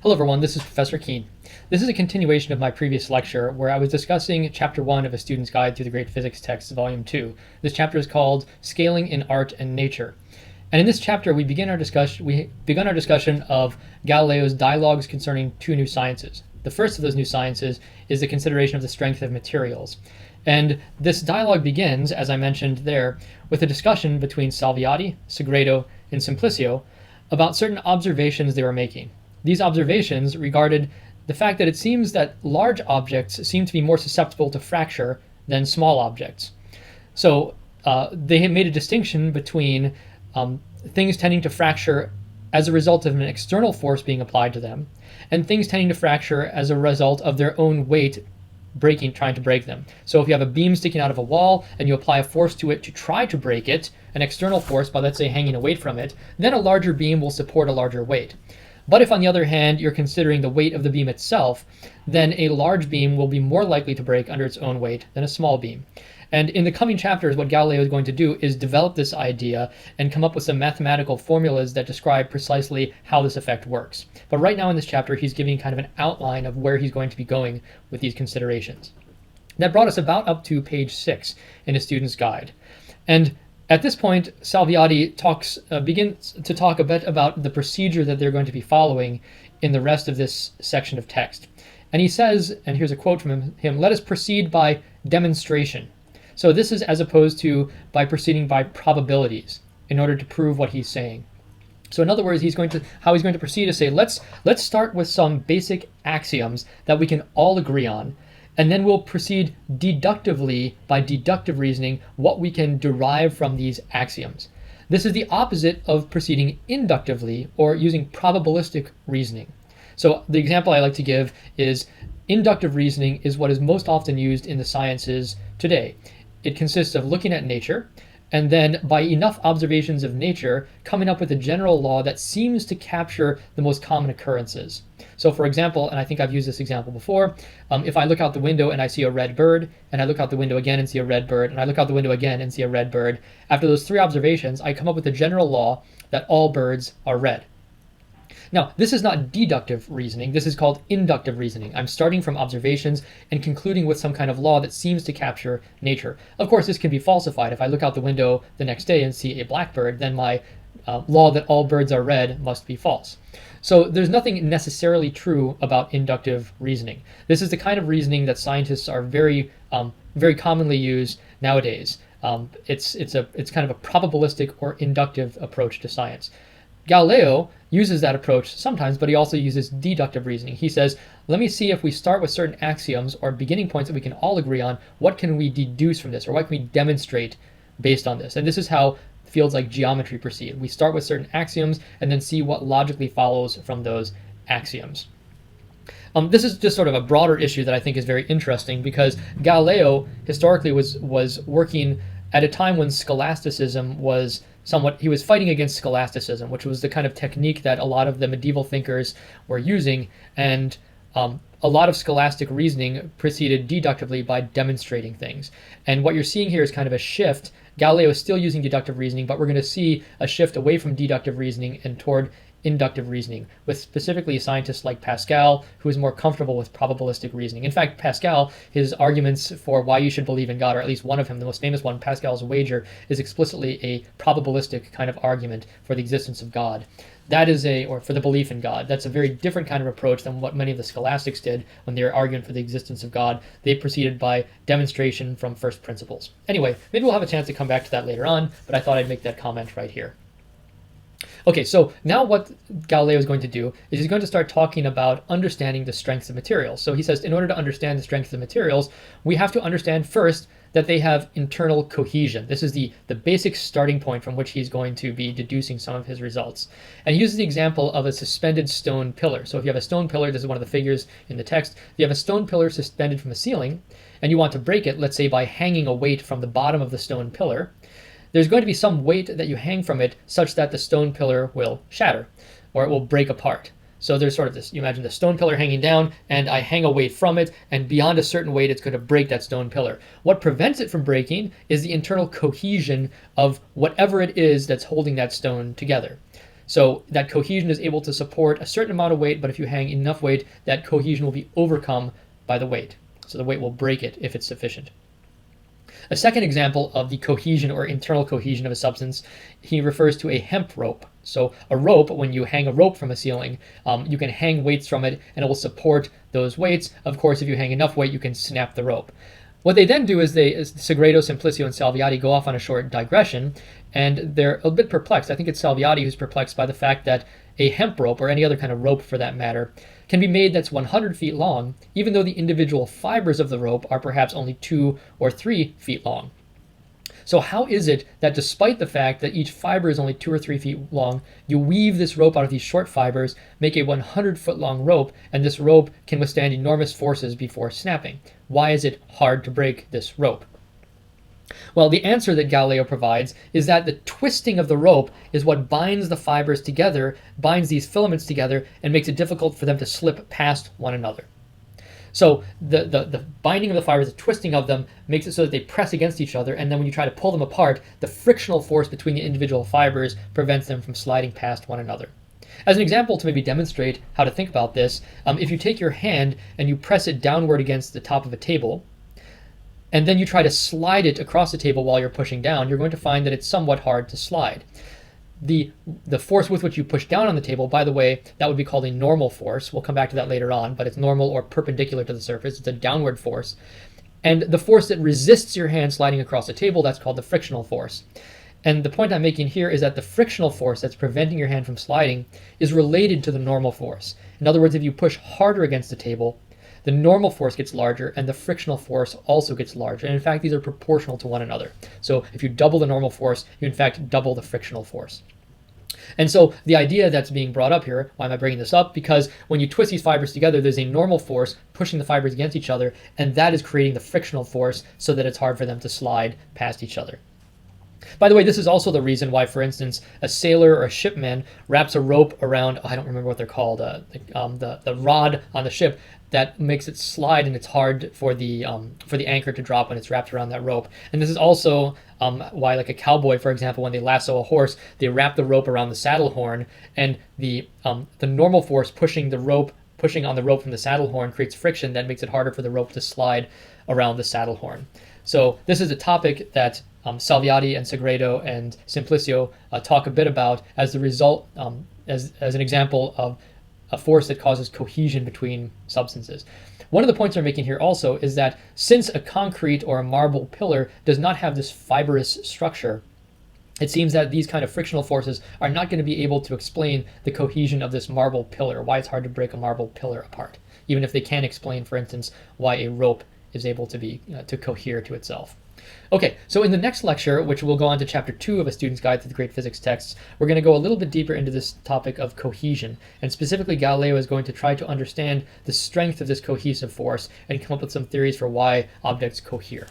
Hello everyone, this is Professor Kuehn. This is a continuation of my previous lecture where I was discussing Chapter 1 of A Student's Guide Through the Great Physics Texts, Volume 2. This chapter is called Scaling in Art and Nature. And in this chapter we begun our discussion of Galileo's dialogues concerning two new sciences. The first of those new sciences is the consideration of the strength of materials. And this dialogue begins, as I mentioned there, with a discussion between Salviati, Segredo, and Simplicio about certain observations they were making. These observations regarded the fact that it seems that large objects seem to be more susceptible to fracture than small objects. So they had made a distinction between things tending to fracture as a result of an external force being applied to them, and things tending to fracture as a result of their own weight trying to break them. So if you have a beam sticking out of a wall and you apply a force to it to try to break it, an external force by, let's say, hanging a weight from it, then a larger beam will support a larger weight. But if, on the other hand, you're considering the weight of the beam itself, then a large beam will be more likely to break under its own weight than a small beam. And in the coming chapters, what Galileo is going to do is develop this idea and come up with some mathematical formulas that describe precisely how this effect works. But right now in this chapter, he's giving kind of an outline of where he's going to be going with these considerations. That brought us about up to page 6 in A Student's Guide. And at this point, Salviati begins to talk a bit about the procedure that they're going to be following in the rest of this section of text. And he says, and here's a quote from him, "Let us proceed by demonstration." So this is as opposed to by proceeding by probabilities in order to prove what he's saying. So in other words, how he's going to proceed is say, let's start with some basic axioms that we can all agree on, and then we'll proceed deductively by deductive reasoning what we can derive from these axioms. This is the opposite of proceeding inductively or using probabilistic reasoning. So the example I like to give is inductive reasoning is what is most often used in the sciences today. It consists of looking at nature and then by enough observations of nature coming up with a general law that seems to capture the most common occurrences. So for example, and I think I've used this example before, if I look out the window and I see a red bird, and I look out the window again and see a red bird, and I look out the window again and see a red bird, after those three observations, I come up with a general law that all birds are red. Now, this is not deductive reasoning, this is called inductive reasoning. I'm starting from observations and concluding with some kind of law that seems to capture nature. Of course, this can be falsified. If I look out the window the next day and see a blackbird, then my law that all birds are red must be false. So there's nothing necessarily true about inductive reasoning. This is the kind of reasoning that scientists are very commonly use nowadays. It's kind of a probabilistic or inductive approach to science. Galileo uses that approach sometimes, but he also uses deductive reasoning. He says, let me see if we start with certain axioms or beginning points that we can all agree on, what can we deduce from this, or what can we demonstrate based on this? And this is how fields like geometry proceed. We start with certain axioms and then see what logically follows from those axioms. This is just sort of a broader issue that I think is very interesting because Galileo historically was working at a time when scholasticism was he was fighting against scholasticism, which was the kind of technique that a lot of the medieval thinkers were using, and a lot of scholastic reasoning proceeded deductively by demonstrating things. And what you're seeing here is kind of a shift. Galileo is still using deductive reasoning, but we're going to see a shift away from deductive reasoning and toward inductive reasoning, with specifically scientists like Pascal, who is more comfortable with probabilistic reasoning. In fact, Pascal, his arguments for why you should believe in God, or at least one of them, the most famous one, Pascal's wager, is explicitly a probabilistic kind of argument for the existence of God. That is or for the belief in God. That's a very different kind of approach than what many of the scholastics did when they were arguing for the existence of God. They proceeded by demonstration from first principles. Anyway, maybe we'll have a chance to come back to that later on, but I thought I'd make that comment right here. Okay, so now what Galileo is going to do is he's going to start talking about understanding the strengths of materials. So he says in order to understand the strengths of materials, we have to understand first that they have internal cohesion. This is the basic starting point from which he's going to be deducing some of his results. And he uses the example of a suspended stone pillar. So if you have a stone pillar, this is one of the figures in the text, if you have a stone pillar suspended from the ceiling and you want to break it, let's say by hanging a weight from the bottom of the stone pillar, there's going to be some weight that you hang from it such that the stone pillar will shatter or it will break apart. So there's sort of this, you imagine the stone pillar hanging down and I hang a weight from it, and beyond a certain weight it's going to break that stone pillar. What prevents it from breaking is the internal cohesion of whatever it is that's holding that stone together. So that cohesion is able to support a certain amount of weight, but if you hang enough weight, that cohesion will be overcome by the weight. So the weight will break it if it's sufficient. A second example of the cohesion or internal cohesion of a substance, he refers to a hemp rope. So a rope, when you hang a rope from a ceiling, you can hang weights from it and it will support those weights. Of course, if you hang enough weight, you can snap the rope. What they then do is Segredo, Simplicio, and Salviati go off on a short digression, and they're a bit perplexed. I think it's Salviati who's perplexed by the fact that a hemp rope, or any other kind of rope for that matter, can be made that's 100 feet long, even though the individual fibers of the rope are perhaps only 2 or 3 feet long. So how is it that despite the fact that each fiber is only 2 or 3 feet long, you weave this rope out of these short fibers, make a 100-foot long rope, and this rope can withstand enormous forces before snapping? Why is it hard to break this rope? Well, the answer that Galileo provides is that the twisting of the rope is what binds the fibers together, binds these filaments together, and makes it difficult for them to slip past one another. So the binding of the fibers, the twisting of them, makes it so that they press against each other, and then when you try to pull them apart, the frictional force between the individual fibers prevents them from sliding past one another. As an example to maybe demonstrate how to think about this, if you take your hand and you press it downward against the top of a table, and then you try to slide it across the table while you're pushing down, you're going to find that it's somewhat hard to slide. The force with which you push down on the table, by the way, that would be called a normal force. We'll come back to that later on, but it's normal or perpendicular to the surface. It's a downward force. And the force that resists your hand sliding across the table, that's called the frictional force. And the point I'm making here is that the frictional force that's preventing your hand from sliding is related to the normal force. In other words, if you push harder against the table, the normal force gets larger and the frictional force also gets larger. And in fact, these are proportional to one another. So if you double the normal force, you in fact double the frictional force. And so the idea that's being brought up here, why am I bringing this up? Because when you twist these fibers together, there's a normal force pushing the fibers against each other, and that is creating the frictional force so that it's hard for them to slide past each other. By the way, this is also the reason why, for instance, a sailor or a shipman wraps a rope around, I don't remember what they're called, the rod on the ship that makes it slide, and it's hard for the anchor to drop when it's wrapped around that rope. And this is also why, like a cowboy, for example, when they lasso a horse, they wrap the rope around the saddle horn, and the normal force pushing on the rope from the saddle horn creates friction that makes it harder for the rope to slide around the saddle horn. So this is a topic that Salviati and Segredo and Simplicio talk a bit about as the result, as an example of a force that causes cohesion between substances. One of the points I'm making here also is that since a concrete or a marble pillar does not have this fibrous structure, it seems that these kind of frictional forces are not going to be able to explain the cohesion of this marble pillar, why it's hard to break a marble pillar apart, even if they can explain, for instance, why a rope is able to cohere to itself. Okay, so in the next lecture, which will go on to Chapter 2 of A Student's Guide to the Great Physics Texts, we're going to go a little bit deeper into this topic of cohesion. And specifically, Galileo is going to try to understand the strength of this cohesive force and come up with some theories for why objects cohere.